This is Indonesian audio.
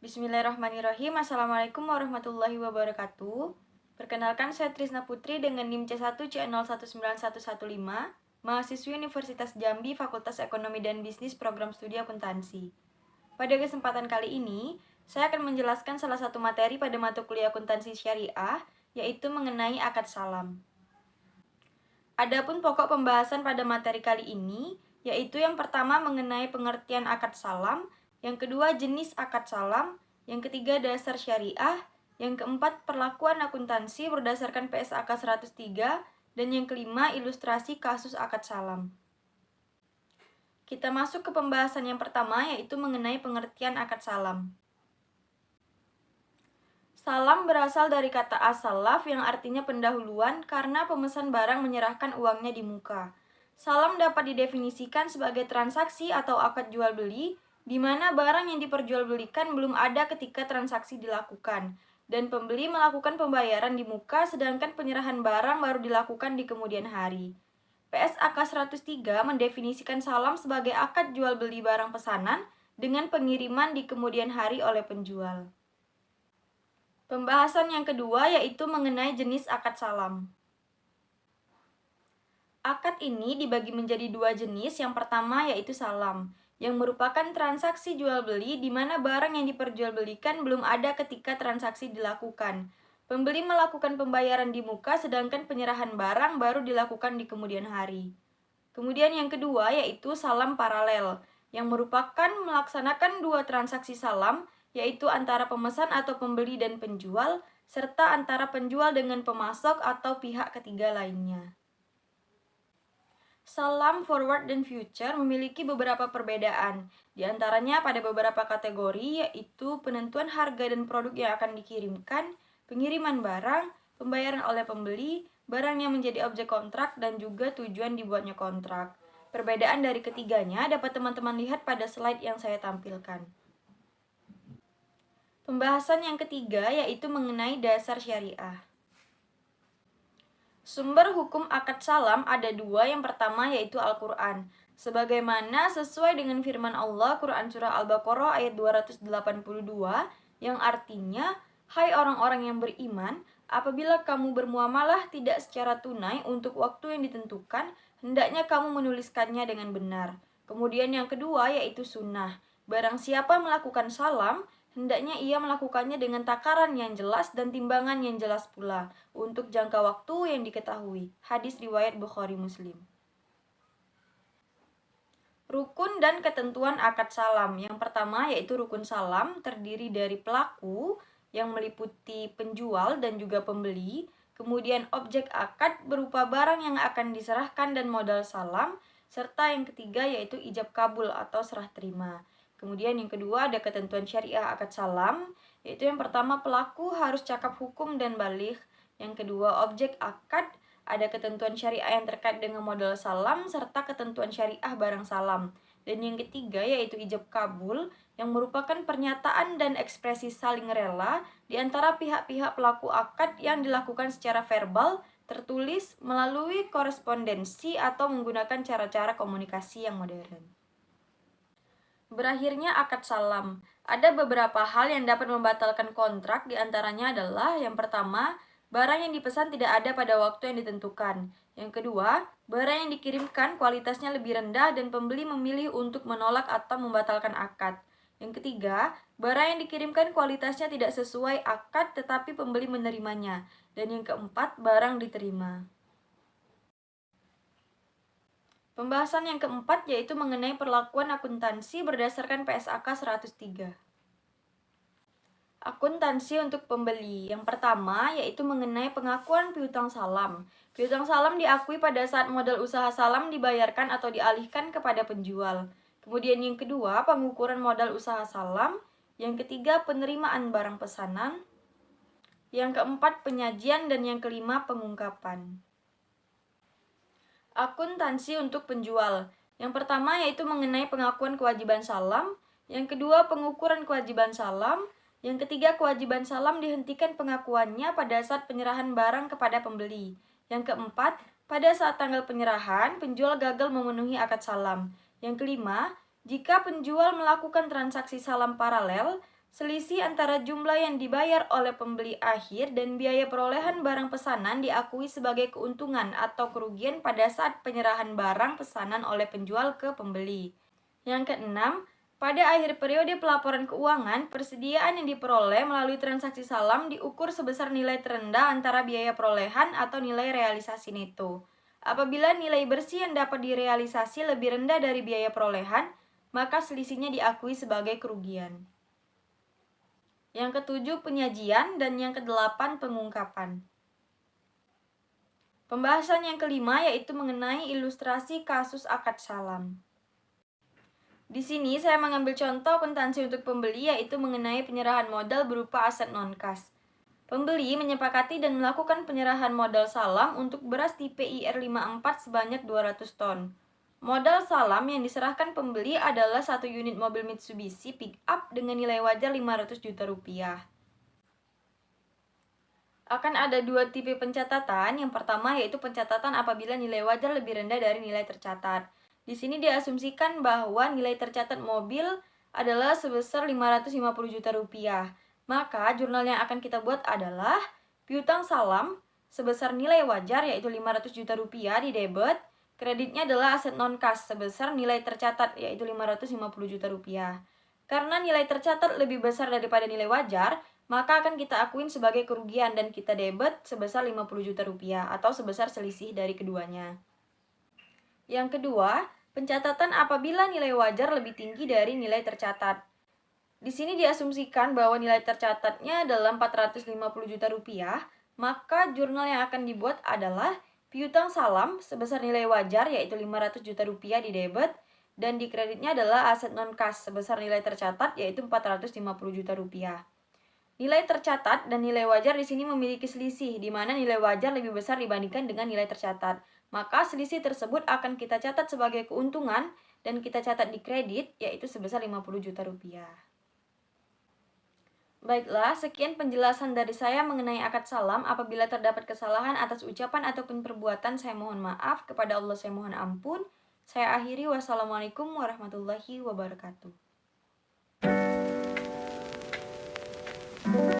Bismillahirrahmanirrahim. Assalamualaikum warahmatullahi wabarakatuh. Perkenalkan, saya Trisna Putri dengan NIM C1C019115, mahasiswi Universitas Jambi, Fakultas Ekonomi dan Bisnis, Program Studi Akuntansi. Pada kesempatan kali ini, saya akan menjelaskan salah satu materi pada mata kuliah akuntansi syariah, yaitu mengenai akad salam. Adapun pokok pembahasan pada materi kali ini, yaitu yang pertama mengenai pengertian akad salam, yang kedua jenis akad salam, yang ketiga dasar syariah, yang keempat perlakuan akuntansi berdasarkan PSAK 103, dan yang kelima ilustrasi kasus akad salam. Kita masuk ke pembahasan yang pertama, yaitu mengenai pengertian akad salam. Salam berasal dari kata as-salaf yang artinya pendahuluan karena pemesan barang menyerahkan uangnya di muka. Salam dapat didefinisikan sebagai transaksi atau akad jual beli di mana barang yang diperjualbelikan belum ada ketika transaksi dilakukan dan pembeli melakukan pembayaran di muka sedangkan penyerahan barang baru dilakukan di kemudian hari. PSAK 103 mendefinisikan salam sebagai akad jual beli barang pesanan dengan pengiriman di kemudian hari oleh penjual. Pembahasan yang kedua yaitu mengenai jenis akad salam. Akad ini dibagi menjadi dua jenis. Yang pertama yaitu salam, yang merupakan transaksi jual beli di mana barang yang diperjualbelikan belum ada ketika transaksi dilakukan. Pembeli melakukan pembayaran di muka sedangkan penyerahan barang baru dilakukan di kemudian hari. Kemudian yang kedua yaitu salam paralel, yang merupakan melaksanakan dua transaksi salam, yaitu antara pemesan atau pembeli dan penjual, serta antara penjual dengan pemasok atau pihak ketiga lainnya. Salam forward dan future memiliki beberapa perbedaan, di antaranya pada beberapa kategori, yaitu penentuan harga dan produk yang akan dikirimkan, pengiriman barang, pembayaran oleh pembeli, barang yang menjadi objek kontrak, dan juga tujuan dibuatnya kontrak. Perbedaan dari ketiganya dapat teman-teman lihat pada slide yang saya tampilkan. Pembahasan yang ketiga yaitu mengenai dasar syariah. Sumber hukum akad salam ada dua. Yang pertama yaitu Al-Quran. Sebagaimana sesuai dengan firman Allah, Quran Surah Al-Baqarah ayat 282, yang artinya, hai orang-orang yang beriman, apabila kamu bermuamalah tidak secara tunai untuk waktu yang ditentukan, hendaknya kamu menuliskannya dengan benar. Kemudian yang kedua yaitu sunnah. Barang siapa melakukan salam, hendaknya ia melakukannya dengan takaran yang jelas dan timbangan yang jelas pula, untuk jangka waktu yang diketahui. Hadis riwayat Bukhari Muslim. Rukun dan ketentuan akad salam. Yang pertama yaitu rukun salam, terdiri dari pelaku yang meliputi penjual dan juga pembeli. Kemudian objek akad berupa barang yang akan diserahkan dan modal salam. Serta yang ketiga yaitu ijab kabul atau serah terima. Kemudian yang kedua ada ketentuan syariah akad salam, yaitu yang pertama pelaku harus cakap hukum dan baligh. Yang kedua objek akad, ada ketentuan syariah yang terkait dengan modal salam serta ketentuan syariah barang salam. Dan yang ketiga yaitu ijab kabul, yang merupakan pernyataan dan ekspresi saling rela di antara pihak-pihak pelaku akad yang dilakukan secara verbal, tertulis, melalui korespondensi atau menggunakan cara-cara komunikasi yang modern. Berakhirnya akad salam. Ada beberapa hal yang dapat membatalkan kontrak, diantaranya adalah yang pertama, barang yang dipesan tidak ada pada waktu yang ditentukan. Yang kedua, barang yang dikirimkan kualitasnya lebih rendah dan pembeli memilih untuk menolak atau membatalkan akad. Yang ketiga, barang yang dikirimkan kualitasnya tidak sesuai akad tetapi pembeli menerimanya. Dan yang keempat, barang diterima. Pembahasan yang keempat yaitu mengenai perlakuan akuntansi berdasarkan PSAK 103. Akuntansi untuk pembeli. Yang pertama yaitu mengenai pengakuan piutang salam. Piutang salam diakui pada saat modal usaha salam dibayarkan atau dialihkan kepada penjual. Kemudian yang kedua, pengukuran modal usaha salam. Yang ketiga, penerimaan barang pesanan. Yang keempat, penyajian, dan yang kelima, pengungkapan. Akuntansi untuk penjual. Yang pertama yaitu mengenai pengakuan kewajiban salam. Yang kedua, pengukuran kewajiban salam. Yang ketiga, kewajiban salam dihentikan pengakuannya pada saat penyerahan barang kepada pembeli. Yang keempat, pada saat tanggal penyerahan, penjual gagal memenuhi akad salam. Yang kelima, jika penjual melakukan transaksi salam paralel, Selisih antara jumlah yang dibayar oleh pembeli akhir dan biaya perolehan barang pesanan diakui sebagai keuntungan atau kerugian pada saat penyerahan barang pesanan oleh penjual ke pembeli. Yang keenam, pada akhir periode pelaporan keuangan, persediaan yang diperoleh melalui transaksi salam diukur sebesar nilai terendah antara biaya perolehan atau nilai realisasi neto. Apabila nilai bersih yang dapat direalisasi lebih rendah dari biaya perolehan, maka selisihnya diakui sebagai kerugian. Yang ketujuh, penyajian, dan yang kedelapan, pengungkapan. Pembahasan yang kelima yaitu mengenai ilustrasi kasus akad salam. Di sini saya mengambil contoh akuntansi untuk pembeli yaitu mengenai penyerahan modal berupa aset non-kas. Pembeli menyepakati dan melakukan penyerahan modal salam untuk beras tipe IR54 sebanyak 200 ton. Modal salam yang diserahkan pembeli adalah satu unit mobil Mitsubishi pick-up dengan nilai wajar 500 juta rupiah. Akan ada dua tipe pencatatan. Yang pertama yaitu pencatatan apabila nilai wajar lebih rendah dari nilai tercatat. Di sini diasumsikan bahwa nilai tercatat mobil adalah sebesar 550 juta rupiah. Maka jurnal yang akan kita buat adalah piutang salam sebesar nilai wajar yaitu 500 juta rupiah di debit. Kreditnya adalah aset non-kas sebesar nilai tercatat yaitu 550 juta rupiah. Karena nilai tercatat lebih besar daripada nilai wajar, maka akan kita akuin sebagai kerugian dan kita debit sebesar 50 juta rupiah atau sebesar selisih dari keduanya. Yang kedua, pencatatan apabila nilai wajar lebih tinggi dari nilai tercatat. Di sini diasumsikan bahwa nilai tercatatnya adalah 450 juta rupiah, maka jurnal yang akan dibuat adalah piutang salam sebesar nilai wajar yaitu 500 juta rupiah di debit dan di kreditnya adalah aset non-kas sebesar nilai tercatat yaitu 450 juta rupiah. Nilai tercatat dan nilai wajar di sini memiliki selisih di mana nilai wajar lebih besar dibandingkan dengan nilai tercatat. Maka selisih tersebut akan kita catat sebagai keuntungan dan kita catat di kredit yaitu sebesar 50 juta rupiah. Baiklah, sekian penjelasan dari saya mengenai akad salam. Apabila terdapat kesalahan atas ucapan ataupun perbuatan, saya mohon maaf. Kepada Allah saya mohon ampun. Saya akhiri. Wassalamualaikum warahmatullahi wabarakatuh.